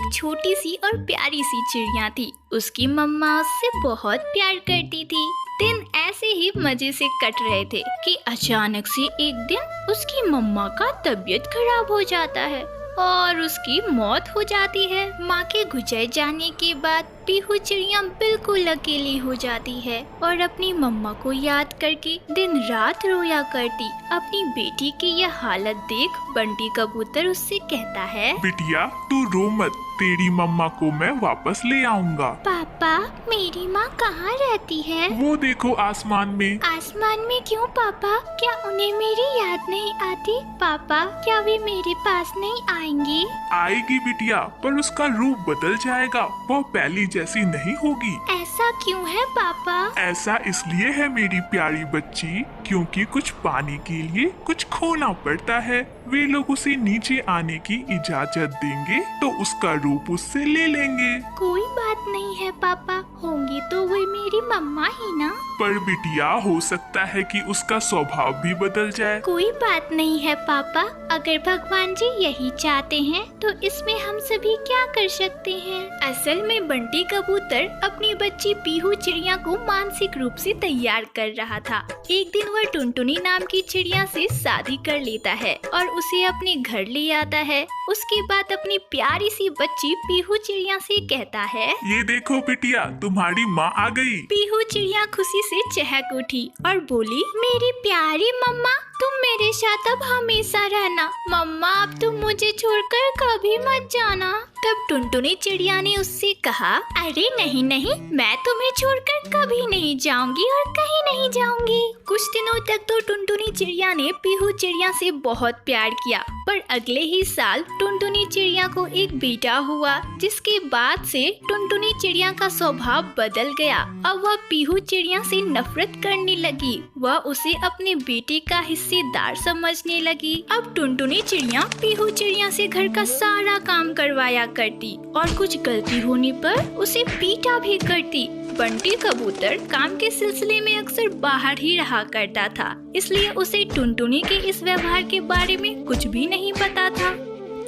एक छोटी सी और प्यारी सी चिड़िया थी। उसकी मम्मा उससे बहुत प्यार करती थी। दिन ऐसे ही मजे से कट रहे थे कि अचानक से एक दिन उसकी मम्मा का तबीयत खराब हो जाता है और उसकी मौत हो जाती है। माँ के गुजर जाने के बाद पीहू चिड़िया बिल्कुल अकेली हो जाती है और अपनी मम्मा को याद करके दिन रात रोया करती। अपनी बेटी की यह हालत देख बंटी कबूतर उससे कहता है, बिटिया तू रो मत, तेरी मम्मा को मैं वापस ले आऊंगा। पापा मेरी माँ कहाँ रहती है? वो देखो आसमान में। आसमान में क्यों पापा? क्या उन्हें मेरी याद नहीं आती? पापा क्या वे मेरे पास नहीं आएंगी? आएगी बिटिया, पर उसका रूप बदल जाएगा, वो पहली जैसी नहीं होगी। ऐसा क्यों है पापा? ऐसा इसलिए है मेरी प्यारी बच्ची, क्योंकि कुछ पाने के लिए कुछ खोना पड़ता है। वे लोग उसे नीचे आने की इजाजत देंगे तो उसका रूप उससे ले लेंगे। कोई बात नहीं है पापा, होंगी तो वही मेरी मम्मा ही ना। पर बिटिया हो सकता है कि उसका स्वभाव भी बदल जाए। कोई बात नहीं है पापा, अगर भगवान जी यही चाहते हैं तो इसमें हम सभी क्या कर सकते हैं। असल में बंटी कबूतर अपनी बच्ची पीहू चिड़िया को मानसिक रूप से तैयार कर रहा था। एक दिन वह टुनटुनी नाम की चिड़िया से शादी कर लेता है और उसे अपने घर ले आता है। उसके बाद अपनी प्यारी सी बच्ची पीहू चिड़िया से कहता है, ये देखो बिटिया तुम्हारी माँ आ गई। पीहू चिड़िया खुशी से चहक उठी और बोली, मेरी प्यारी मम्मा तुम मेरे साथ अब हमेशा रहना। मम्मा अब तुम मुझे छोड़कर कभी मत जाना। तब टुनटुनी चिड़िया ने उससे कहा, अरे नहीं नहीं, मैं तुम्हें छोड़कर कभी नहीं जाऊंगी और कहीं नहीं जाऊंगी। कुछ दिनों तक तो टुनटुनी चिड़िया ने पीहू चिड़िया से बहुत प्यार किया, पर अगले ही साल टुनटुनी चिड़िया को एक बेटा हुआ, जिसके बाद से टुनटुनी चिड़िया का स्वभाव बदल गया। अब वह पीहू चिड़िया से नफरत करने लगी। वह उसे अपने बेटे का हिस्सेदार समझने लगी। अब टुनटुनी चिड़िया पीहू चिड़िया से घर का सारा काम करवाया करती और कुछ गलती होने पर उसे पीटा भी करती। बंटी कबूतर काम के सिलसिले में अक्सर बाहर ही रहा करता था, इसलिए उसे टुनटुनी के इस व्यवहार के बारे में कुछ भी नहीं पता था।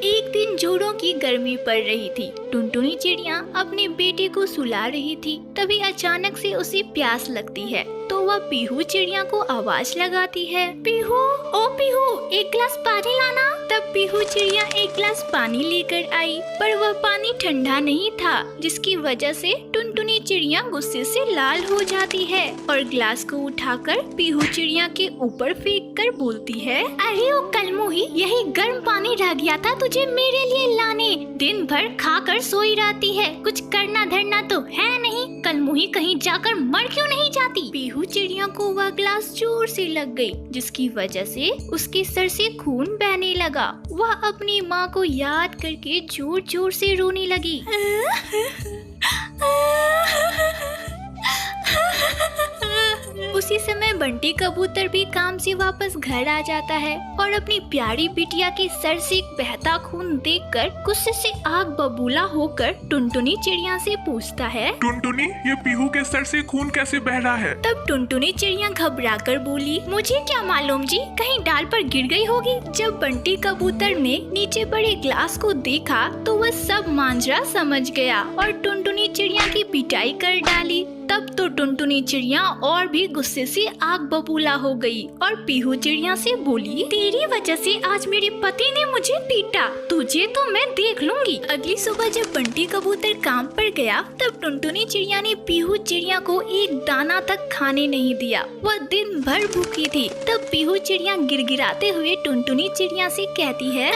एक दिन जोरों की गर्मी पड़ रही थी। टुनटुनी चिड़िया अपने बेटे को सुला रही थी। तभी अचानक से उसे प्यास लगती है तो वह पीहू चिड़िया को आवाज लगाती है, पीहू, ओ पीहू, एक गिलास पानी लाना। तब पीहू चिड़िया एक गिलास पानी लेकर आई, पर वह पानी ठंडा नहीं था, जिसकी वजह से टुनटुनी चिड़िया गुस्से से लाल हो जाती है और गिलास को उठाकर पीहू चिड़िया के ऊपर फेंक कर बोलती है, अरे ओ कलमुही, यही गर्म पानी रह गया था तुझे मेरे लिए लाने। दिन भर खाकर सोई रहती है, कुछ करना धरना तो है नहीं। कलमुही कहीं जाकर मर क्यों नहीं जाती। पीहू चिड़िया को वह गिलास जोर से लग गई, जिसकी वजह से उसके सर से खून बहने लगा। वह अपनी माँ को याद करके जोर जोर से रोने लगी। उसी समय बंटी कबूतर भी काम से वापस घर आ जाता है और अपनी प्यारी बिटिया के सर से बहता खून देखकर गुस्से से आग बबूला होकर टुनटुनी चिड़िया से पूछता है, टुनटुनी, ये पीहू के सर से खून कैसे बह रहा है? तब टुनटुनी चिड़िया घबराकर बोली, मुझे क्या मालूम जी, कहीं डाल पर गिर गई होगी। जब बंटी कबूतर ने नीचे पड़े गिलास को देखा तो वह सब मांजरा समझ गया और टुनटुनी चिड़िया की पिटाई कर डाली। तब तो टुनटुनी चिड़िया और भी गुस्से से आग बबूला हो गई और पीहू चिड़िया से बोली, तेरी वजह से आज मेरे पति ने मुझे पीटा, तुझे तो मैं देख लूंगी। अगली सुबह जब बंटी कबूतर काम पर गया तब टुनटुनी चिड़िया ने पीहू चिड़िया को एक दाना तक खाने नहीं दिया। वह दिन भर भूखी थी। तब पीहू चिड़िया गिड़गिड़ाते हुए टुनटुनी चिड़िया से कहती है,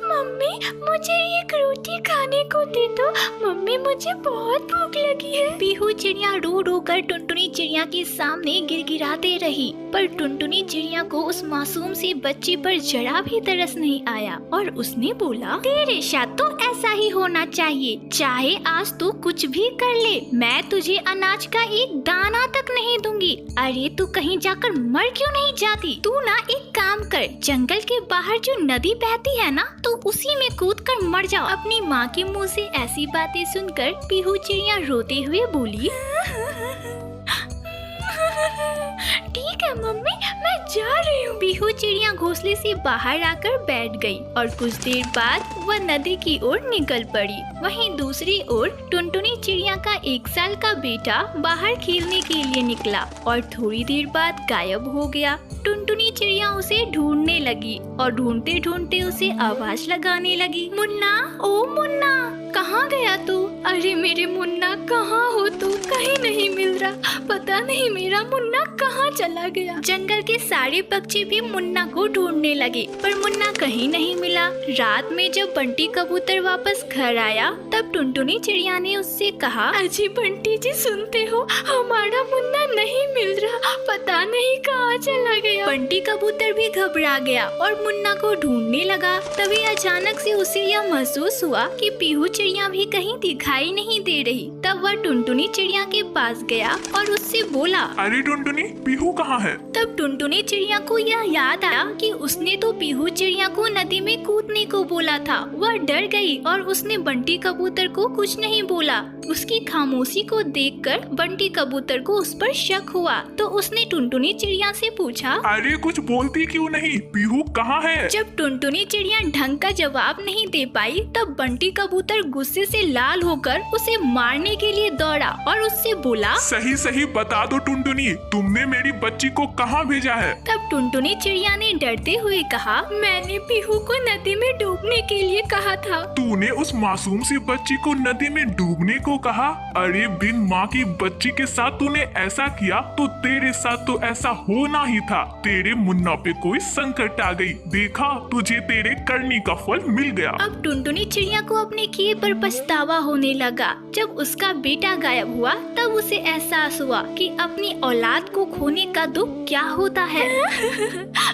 मम्मी मुझे एक रोटी खाने को दे दो, मम्मी मुझे बहुत भूख लगी है। पीहू चिड़िया रो रो कर टुनटुनी चिड़िया के सामने गिड़गिड़ाते रही, पर टुनटुनी चिड़िया को उस मासूम सी बच्ची पर जरा भी तरस नहीं आया और उसने बोला, तेरे साथ तो ऐसा ही होना चाहिए, चाहे आज तू कुछ भी कर ले, मैं तुझे अनाज का एक दाना तक नहीं दूंगी। अरे तू कहीं जाकर मर क्यों नहीं जाती? तू ना एक काम कर, जंगल के बाहर जो नदी बहती है ना, तो उसी में कूद कर मर जाओ। अपनी माँ के मुँह से ऐसी बातें सुनकर पीहू चिड़िया रोते हुए बोली, ठीक है मम्मी, मैं जा रही हूँ। पीहू चिड़िया घोंसले से बाहर आकर बैठ गई और कुछ देर बाद वह नदी की ओर निकल पड़ी। वहीं दूसरी ओर टुनटुनी चिड़िया का 1 साल का बेटा बाहर खेलने के लिए निकला और थोड़ी देर बाद गायब हो गया। टुनटुनी चिड़िया उसे ढूंढने लगी और ढूंढते ढूंढते उसे आवाज लगाने लगी, मुन्ना, ओ मुन्ना, कहाँ गया तू? अरे मेरे मुन्ना, कहाँ हो तू? कहीं नहीं मिल रहा, पता नहीं मेरा मुन्ना कहाँ चला गया। जंगल के सारे पक्षी भी मुन्ना को ढूंढने लगे पर मुन्ना कहीं नहीं मिला। रात में जब बंटी कबूतर वापस घर आया तब टुनटुनी चिड़िया ने उससे कहा, अजी बंटी जी, सुनते हो, हमारा मुन्ना नहीं मिल रहा, पता नहीं कहाँ चला गया। बंटी कबूतर भी घबरा गया और मुन्ना को ढूंढने लगा। तभी अचानक से उसे यह महसूस हुआ कि पीहू चिड़िया भी कहीं दिखाई नहीं दे रही। तब वह टुनटुनी चिड़िया के पास गया और उससे बोला, अरे टुनटुनी, पीहू कहाँ है? तब टुनटुनी चिड़िया को यह याद आया कि उसने तो पीहू चिड़िया को नदी में कूदने को बोला था। वह डर गई और उसने बंटी कबूतर को कुछ नहीं बोला। उसकी खामोशी को देखकर बंटी कबूतर को उस पर शक हुआ तो उसने टुनटुनी चिड़िया से पूछा, अरे कुछ बोलती क्यों नहीं? पीहू कहाँ है? जब टुनटुनी चिड़िया ढंग का जवाब नहीं दे पाई तब बंटी कबूतर गुस्से से लाल होकर उसे मारने के लिए दौड़ा और उससे बोला, सही सही बता दो टुनटुनी, तुमने मेरी बच्ची को कहाँ भेजा है? तब टुनटुनी चिड़िया ने डरते हुए कहा, मैंने पीहू को नदी में डूबने के लिए कहा था। तूने उस मासूम सी बच्ची को नदी में डूबने को कहा? अरे बिन माँ की बच्ची के साथ तूने ऐसा किया तो तेरे साथ तो ऐसा होना ही था। तेरे मुन्ना पे कोई संकट आ गई, देखा, तुझे तेरे करनी का फल मिल गया। अब टुनटुनी चिड़िया को अपने किए पर पछतावा होने लगा। जब उसका बेटा गायब हुआ तब उसे एहसास हुआ कि अपनी औलाद को खोने का दुख क्या होता है।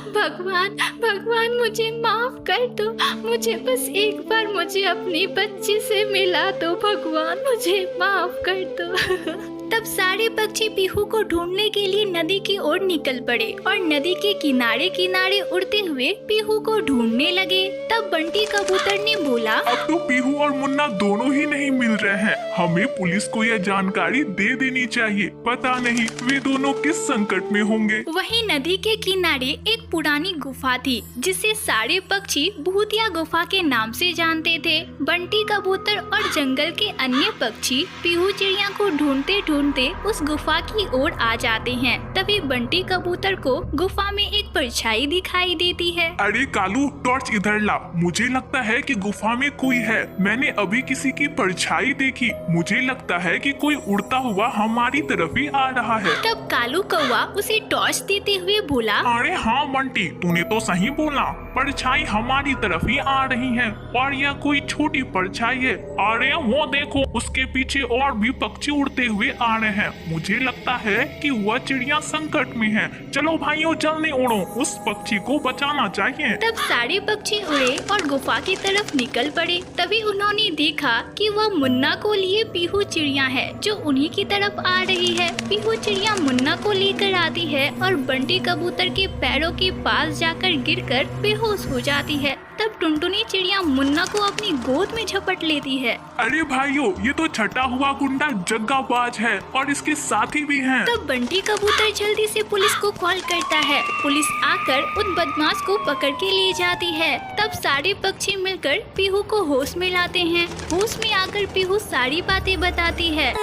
भगवान, भगवान, मुझे माफ कर दो, मुझे बस एक बार मुझे अपनी बच्ची से मिला दो, भगवान मुझे माफ कर दो। तब सारे पक्षी पीहू को ढूंढने के लिए नदी की ओर निकल पड़े और नदी के किनारे किनारे उड़ते हुए पीहू को ढूंढने लगे। तब बंटी कबूतर ने बोला, अब तो पीहू और मुन्ना दोनों ही नहीं मिल रहे हैं, हमें पुलिस को यह जानकारी दे देनी चाहिए, पता नहीं वे दोनों किस संकट में होंगे। वहीं नदी के किनारे एक पुरानी गुफा थी जिसे सारे पक्षी भूतिया गुफा के नाम से जानते थे। बंटी कबूतर और जंगल के अन्य पक्षी पीहू चिड़िया को ढूंढते ढूंढते उस गुफा की ओर आ जाते हैं। तभी बंटी कबूतर को गुफा में एक परछाई दिखाई देती है। अरे कालू, टॉर्च इधर ला, मुझे लगता है कि गुफा में कोई है। मैंने अभी किसी की परछाई देखी, मुझे लगता है कि कोई उड़ता हुआ हमारी तरफ ही आ रहा है। तब कालू कौवा उसे टॉर्च देते हुए बोला, अरे हाँ बंटी, तूने तो सही बोला, परछाई हमारी तरफ ही आ रही है और यह कोई छोटी परछाई है। अरे वो देखो, उसके पीछे और भी पक्षी उड़ते हुए आ रहे हैं। मुझे लगता है कि वह चिड़िया संकट में है। चलो भाइयों, जल्दी उड़ो, उस पक्षी को बचाना चाहिए। तब सारे पक्षी उड़े और गुफा की तरफ निकल पड़े। तभी उन्होंने देखा कि वह मुन्ना को लिए पीहू चिड़िया है जो उन्हीं की तरफ आ रही है। पीहू चिड़िया मुन्ना को लेकर आती है और बंटी कबूतर के पैरों के पास जाकर गिरकर बेहोश हो जाती है। तब टुनटुनी चिड़िया मुन्ना को अपनी गोद में झपट लेती है। अरे भाइयों, ये तो छटा हुआ गुंडा जग्गाबाज है और इसके साथी भी हैं। तब बंटी कबूतर जल्दी से पुलिस को कॉल करता है। पुलिस आकर उन बदमाश को पकड़ के ले जाती है। तब सारे पक्षी मिलकर पीहू को होश में लाते हैं। होश में आकर पीहू सारी बातें बताती है।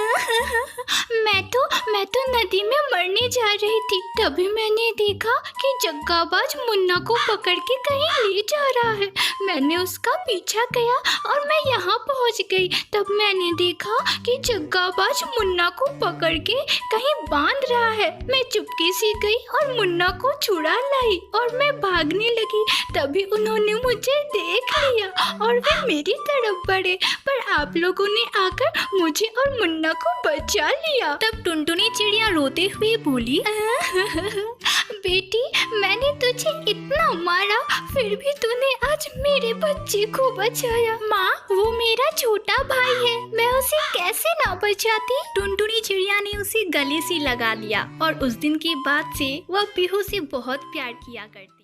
मैं तो नदी में मरने जा रही थी, तभी मैंने देखा कि जग्गाबाज मुन्ना को पकड़ के कहीं ले जा रहा है। मैंने उसका पीछा किया और मैं यहाँ पहुँच गई। तब मैंने देखा कि जग्गाबाज मुन्ना को पकड़ के कहीं बांध रहा है। मैं चुपके से गई और मुन्ना को छुड़ा लाई और मैं भागने लगी। तभी उन्होंने मुझे देख लिया और वे मेरी तरफ बढ़े, पर आप लोगों ने आकर मुझे और मुन्ना को बचा लिया। तब टुनटुनी चिड़िया रोते हुए बोली, बेटी, मैंने तुझे इतना मारा, फिर भी तूने आज मेरे बच्चे को बचाया। माँ, वो मेरा छोटा भाई है, मैं उसे कैसे ना बचाती। टुनटुनी चिड़िया ने उसे गले से लगा लिया और उस दिन के बाद से वह पीहू से बहुत प्यार किया करती।